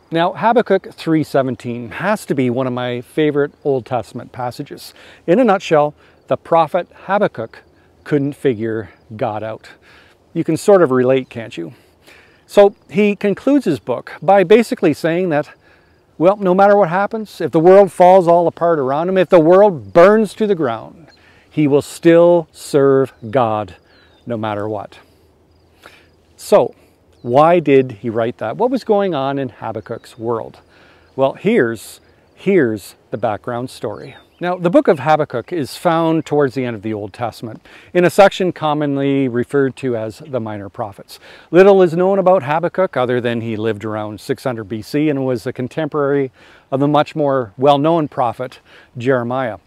Now, Habakkuk 3:17 has to be one of my favorite Old Testament passages. In a nutshell, the prophet Habakkuk couldn't figure God out. You can sort of relate, can't you? So he concludes his book by basically saying that, well, no matter what happens, if the world falls all apart around him, if the world burns to the ground, he will still serve God no matter what. So, why did he write that? What was going on in Habakkuk's world? Well, here's the background story. Now, the book of Habakkuk is found towards the end of the Old Testament in a section commonly referred to as the Minor Prophets. Little is known about Habakkuk other than he lived around 600 BC and was a contemporary of the much more well-known prophet Jeremiah.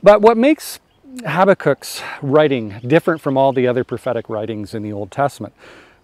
But what makes Habakkuk's writing different from all the other prophetic writings in the Old Testament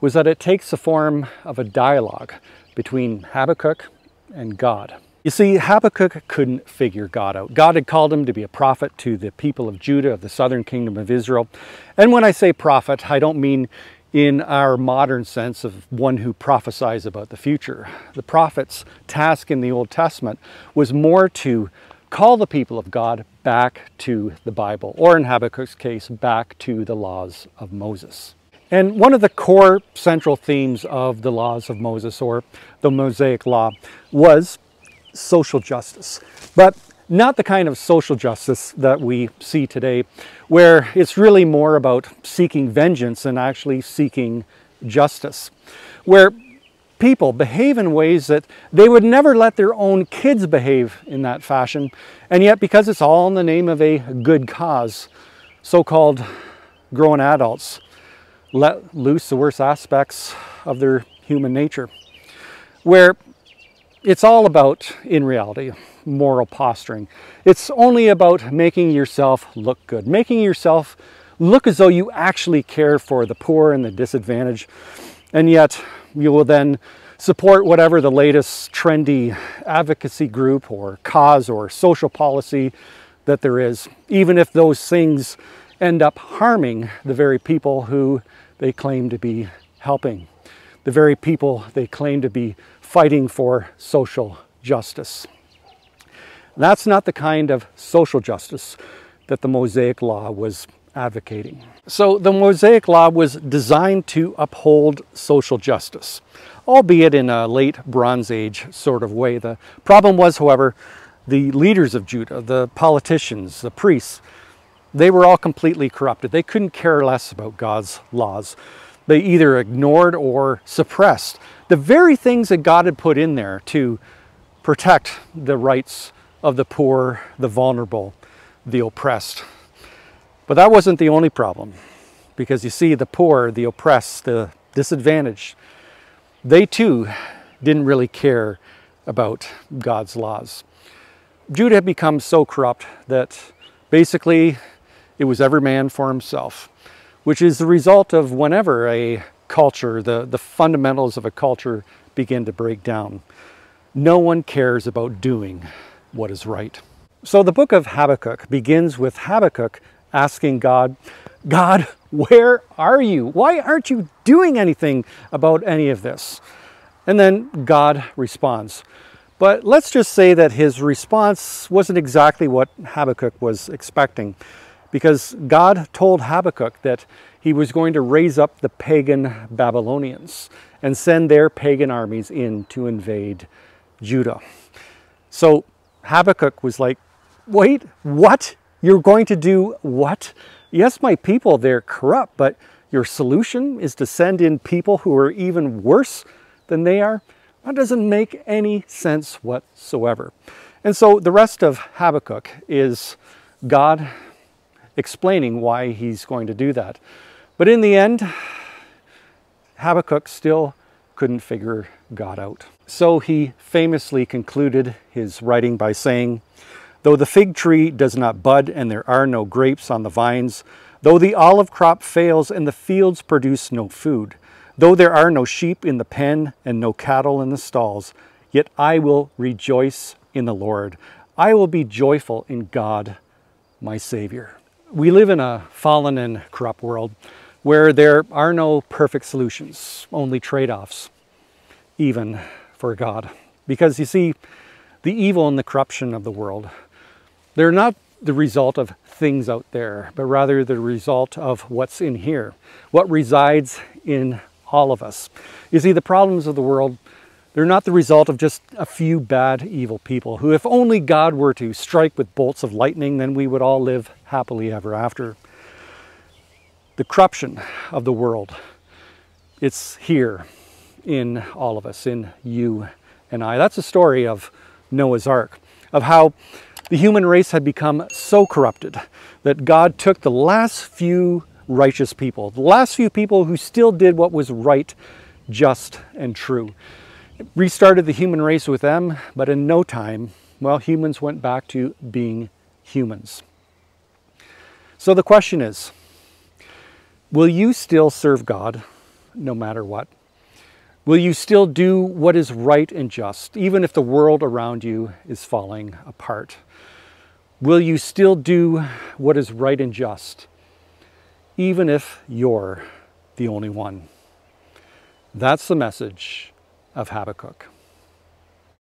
was that it takes the form of a dialogue between Habakkuk and God. You see, Habakkuk couldn't figure God out. God had called him to be a prophet to the people of Judah, of the southern kingdom of Israel. And when I say prophet, I don't mean in our modern sense of one who prophesies about the future. The prophet's task in the Old Testament was more to call the people of God back to the Bible, or in Habakkuk's case, back to the laws of Moses. And one of the core central themes of the laws of Moses, or the Mosaic Law, was social justice. But not the kind of social justice that we see today, where it's really more about seeking vengeance than actually seeking justice. Where people behave in ways that they would never let their own kids behave in that fashion, and yet because it's all in the name of a good cause, so-called grown adults let loose the worst aspects of their human nature, where it's all about, in reality, moral posturing. It's only about making yourself look good, making yourself look as though you actually care for the poor and the disadvantaged, and yet you will then support whatever the latest trendy advocacy group or cause or social policy that there is, even if those things end up harming the very people who they claim to be helping, the very people they claim to be fighting for social justice. That's not the kind of social justice that the Mosaic Law was advocating. So the Mosaic Law was designed to uphold social justice, albeit in a late Bronze Age sort of way. The problem was, however, the leaders of Judah, the politicians, the priests, they were all completely corrupted. They couldn't care less about God's laws. They either ignored or suppressed the very things that God had put in there to protect the rights of the poor, the vulnerable, the oppressed. But that wasn't the only problem, because you see, the poor, the oppressed, the disadvantaged, they too didn't really care about God's laws. Judah had become so corrupt that basically it was every man for himself, which is the result of whenever a culture, the fundamentals of a culture begin to break down. No one cares about doing what is right. So the book of Habakkuk begins with Habakkuk asking God, God, where are you? Why aren't you doing anything about any of this? And then God responds. But let's just say that his response wasn't exactly what Habakkuk was expecting, because God told Habakkuk that he was going to raise up the pagan Babylonians and send their pagan armies in to invade Judah. So Habakkuk was like, wait, what? You're going to do what? Yes, my people, they're corrupt, but your solution is to send in people who are even worse than they are? That doesn't make any sense whatsoever. And so the rest of Habakkuk is God explaining why he's going to do that. But in the end, Habakkuk still couldn't figure God out. So he famously concluded his writing by saying, though the fig tree does not bud and there are no grapes on the vines, though the olive crop fails and the fields produce no food, though there are no sheep in the pen and no cattle in the stalls, yet I will rejoice in the Lord. I will be joyful in God, my Savior. We live in a fallen and corrupt world where there are no perfect solutions, only trade-offs, even for God. Because you see, the evil and the corruption of the world, they're not the result of things out there, but rather the result of what's in here, what resides in all of us. You see, the problems of the world, they're not the result of just a few bad, evil people who, if only God were to strike with bolts of lightning, then we would all live happily ever after. The corruption of the world, it's here in all of us, in you and I. That's the story of Noah's Ark, of how the human race had become so corrupted that God took the last few righteous people, the last few people who still did what was right, just, and true. It restarted the human race with them, but in no time, well, humans went back to being humans. So the question is, will you still serve God no matter what? Will you still do what is right and just, even if the world around you is falling apart? Will you still do what is right and just, even if you're the only one? That's the message of Habakkuk.